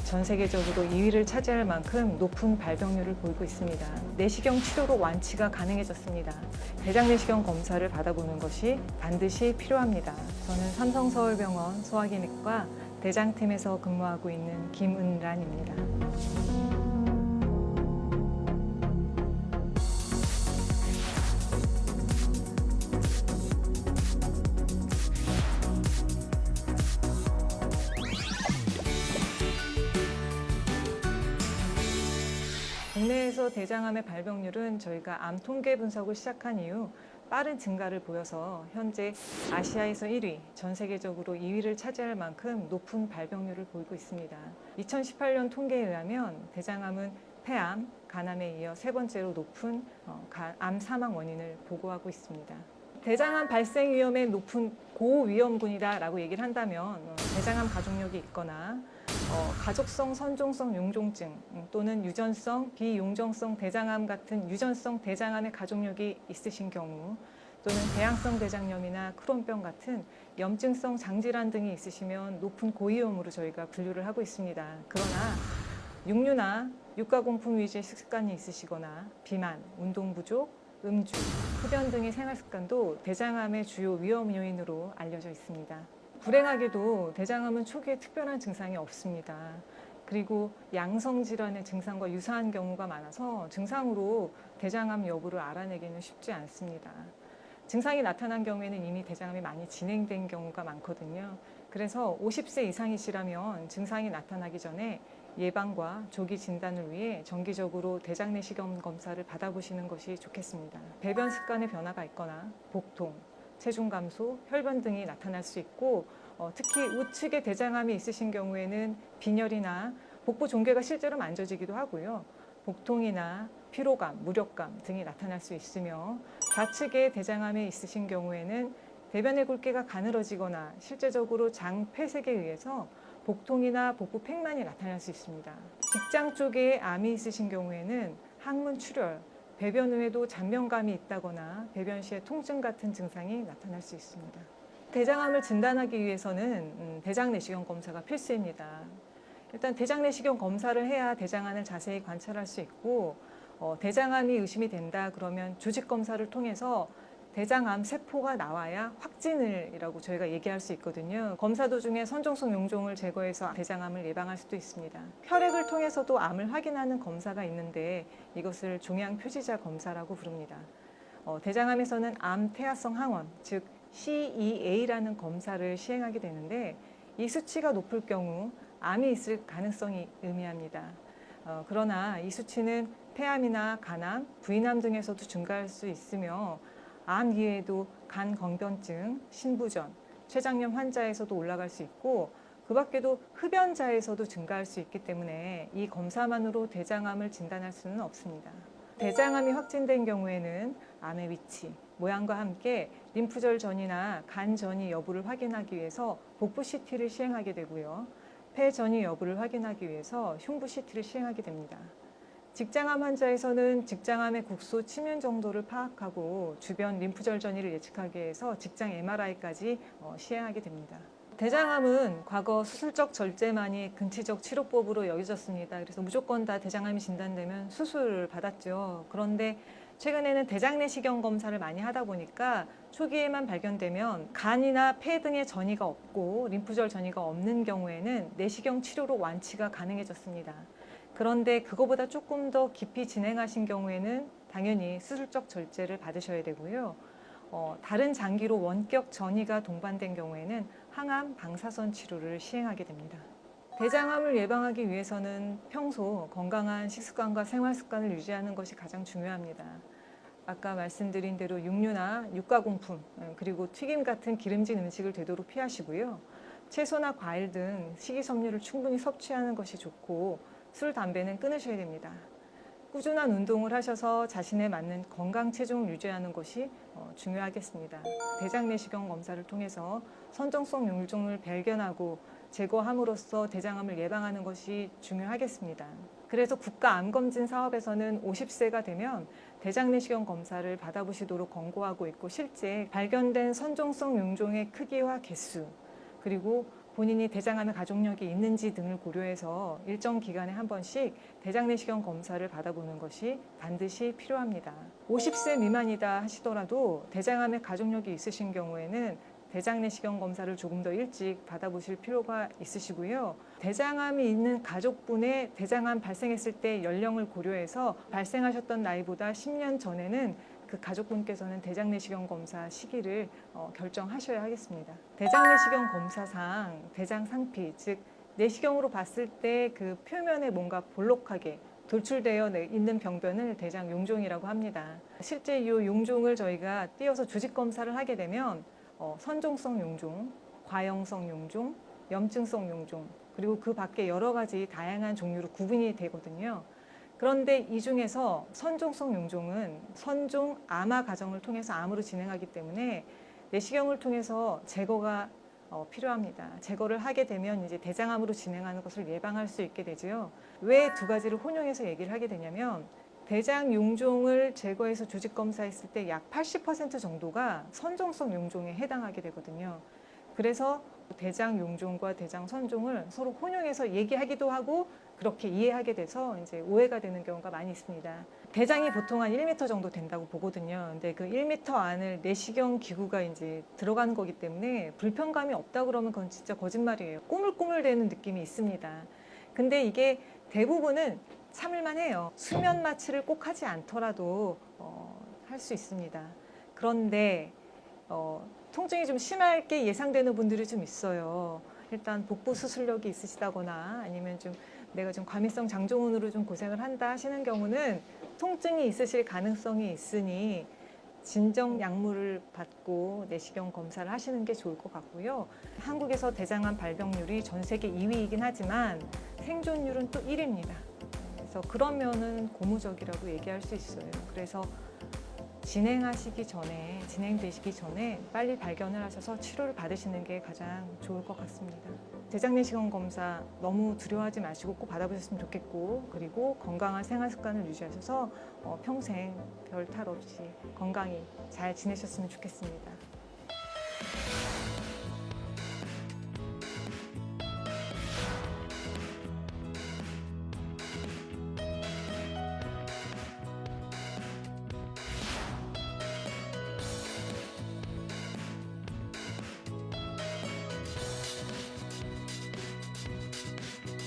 전 세계적으로 2위를 차지할 만큼 높은 발병률을 보이고 있습니다. 내시경 치료로 완치가 가능해졌습니다. 대장 내시경 검사를 받아보는 것이 반드시 필요합니다. 저는 삼성서울병원 소화기내과 대장팀에서 근무하고 있는 김은란입니다. 국내에서 대장암의 발병률은 저희가 암 통계 분석을 시작한 이후 빠른 증가를 보여서 현재 아시아에서 1위, 전 세계적으로 2위를 차지할 만큼 높은 발병률을 보이고 있습니다. 2018년 통계에 의하면 대장암은 폐암, 간암에 이어 세 번째로 높은 암 사망 원인을 보고하고 있습니다. 대장암 발생 위험의 높은 고위험군이다라고 얘기를 한다면 대장암 가족력이 있거나 가족성 선종성 용종증 또는 유전성 비용종성 대장암 같은 유전성 대장암의 가족력이 있으신 경우 또는 대양성 대장염이나 크론병 같은 염증성 장질환 등이 있으시면 높은 고위험으로 저희가 분류를 하고 있습니다. 그러나 육류나 육가공품 위주의 식습관이 있으시거나 비만, 운동 부족, 음주, 흡연 등의 생활 습관도 대장암의 주요 위험 요인으로 알려져 있습니다. 불행하게도 대장암은 초기에 특별한 증상이 없습니다. 그리고 양성 질환의 증상과 유사한 경우가 많아서 증상으로 대장암 여부를 알아내기는 쉽지 않습니다. 증상이 나타난 경우에는 이미 대장암이 많이 진행된 경우가 많거든요. 그래서 50세 이상이시라면 증상이 나타나기 전에 예방과 조기 진단을 위해 정기적으로 대장 내시경 검사를 받아보시는 것이 좋겠습니다. 배변 습관의 변화가 있거나 복통, 체중 감소, 혈변 등이 나타날 수 있고 특히 우측에 대장암이 있으신 경우에는 빈혈이나 복부 종괴가 실제로 만져지기도 하고요. 복통이나 피로감, 무력감 등이 나타날 수 있으며 좌측에 대장암이 있으신 경우에는 대변의 굵기가 가늘어지거나 실제적으로 장 폐색에 의해서 복통이나 복부 팽만이 나타날 수 있습니다. 직장 쪽에 암이 있으신 경우에는 항문 출혈, 배변 후에도 잔명감이 있다거나 배변 시에 통증 같은 증상이 나타날 수 있습니다. 대장암을 진단하기 위해서는 대장 내시경 검사가 필수입니다. 일단 대장 내시경 검사를 해야 대장암을 자세히 관찰할 수 있고 대장암이 의심이 된다 그러면 조직 검사를 통해서 대장암 세포가 나와야 확진을이라고 저희가 얘기할 수 있거든요. 검사 도중에 선종성 용종을 제거해서 대장암을 예방할 수도 있습니다. 혈액을 통해서도 암을 확인하는 검사가 있는데 이것을 종양 표지자 검사라고 부릅니다. 대장암에서는 암 태아성 항원, 즉 CEA라는 검사를 시행하게 되는데 이 수치가 높을 경우 암이 있을 가능성이 의미합니다. 그러나 이 수치는 폐암이나 간암, 부인암 등에서도 증가할 수 있으며 암 이외에도 간 건변증, 신부전, 췌장염 환자에서도 올라갈 수 있고 그 밖에도 흡연자에서도 증가할 수 있기 때문에 이 검사만으로 대장암을 진단할 수는 없습니다. 대장암이 확진된 경우에는 암의 위치, 모양과 함께 림프절 전이나 간 전이 여부를 확인하기 위해서 복부 CT를 시행하게 되고요. 폐 전이 여부를 확인하기 위해서 흉부 CT를 시행하게 됩니다. 직장암 환자에서는 직장암의 국소 침윤 정도를 파악하고 주변 림프절 전이를 예측하기 위해서 직장 MRI까지 시행하게 됩니다. 대장암은 과거 수술적 절제만이 근치적 치료법으로 여겨졌습니다. 그래서 무조건 다 대장암이 진단되면 수술을 받았죠. 그런데 최근에는 대장 내시경 검사를 많이 하다 보니까 초기에만 발견되면 간이나 폐 등의 전이가 없고 림프절 전이가 없는 경우에는 내시경 치료로 완치가 가능해졌습니다. 그런데 그거보다 조금 더 깊이 진행하신 경우에는 당연히 수술적 절제를 받으셔야 되고요. 다른 장기로 원격 전이가 동반된 경우에는 항암 방사선 치료를 시행하게 됩니다. 대장암을 예방하기 위해서는 평소 건강한 식습관과 생활 습관을 유지하는 것이 가장 중요합니다. 아까 말씀드린 대로 육류나 육가공품 그리고 튀김 같은 기름진 음식을 되도록 피하시고요. 채소나 과일 등 식이섬유를 충분히 섭취하는 것이 좋고 술, 담배는 끊으셔야 됩니다. 꾸준한 운동을 하셔서 자신에 맞는 건강 체중을 유지하는 것이 중요하겠습니다. 대장 내시경 검사를 통해서 선종성 용종을 발견하고 제거함으로써 대장암을 예방하는 것이 중요하겠습니다. 그래서 국가암검진 사업에서는 50세가 되면 대장 내시경 검사를 받아보시도록 권고하고 있고 실제 발견된 선종성 용종의 크기와 개수 그리고 본인이 대장암의 가족력이 있는지 등을 고려해서 일정 기간에 한 번씩 대장 내시경 검사를 받아보는 것이 반드시 필요합니다. 50세 미만이다 하시더라도 대장암의 가족력이 있으신 경우에는 대장 내시경 검사를 조금 더 일찍 받아보실 필요가 있으시고요. 대장암이 있는 가족분의 대장암 발생했을 때 연령을 고려해서 발생하셨던 나이보다 10년 전에는 그 가족분께서는 대장 내시경 검사 시기를 결정하셔야 하겠습니다. 대장 내시경 검사상 대장 상피, 즉 내시경으로 봤을 때 그 표면에 뭔가 볼록하게 돌출되어 있는 병변을 대장 용종이라고 합니다. 실제 이 용종을 저희가 띄어서 조직 검사를 하게 되면 선종성 용종, 과형성 용종, 염증성 용종, 그리고 그 밖에 여러 가지 다양한 종류로 구분이 되거든요. 그런데 이 중에서 선종성 용종은 선종 암화 과정을 통해서 암으로 진행하기 때문에 내시경을 통해서 제거가 필요합니다. 제거를 하게 되면 이제 대장암으로 진행하는 것을 예방할 수 있게 되죠. 왜 두 가지를 혼용해서 얘기를 하게 되냐면 대장 용종을 제거해서 조직 검사했을 때 약 80% 정도가 선종성 용종에 해당하게 되거든요. 그래서 대장 용종과 대장 선종을 서로 혼용해서 얘기하기도 하고 그렇게 이해하게 돼서 이제 오해가 되는 경우가 많이 있습니다. 대장이 보통 한 1m 정도 된다고 보거든요. 근데 그 1m 안을 내시경 기구가 이제 들어가는 거기 때문에 불편감이 없다 그러면 그건 진짜 거짓말이에요. 꾸물꾸물대는 느낌이 있습니다. 근데 이게 대부분은 참을만 해요. 수면 마취를 꼭 하지 않더라도 할 수 있습니다. 그런데 통증이 좀 심하게 예상되는 분들이 좀 있어요. 일단 복부 수술력이 있으시다거나 아니면 좀 내가 좀 과민성 장종운으로 좀 고생을 한다 하시는 경우는 통증이 있으실 가능성이 있으니 진정 약물을 받고 내시경 검사를 하시는 게 좋을 것 같고요. 한국에서 대장암 발병률이 전 세계 2위이긴 하지만 생존율은 또 1위입니다. 그래서 그런 면은 고무적이라고 얘기할 수 있어요. 그래서 진행되시기 전에 빨리 발견을 하셔서 치료를 받으시는 게 가장 좋을 것 같습니다. 대장 내시경 검사 너무 두려워하지 마시고 꼭 받아보셨으면 좋겠고, 그리고 건강한 생활 습관을 유지하셔서 평생 별 탈 없이 건강히 잘 지내셨으면 좋겠습니다.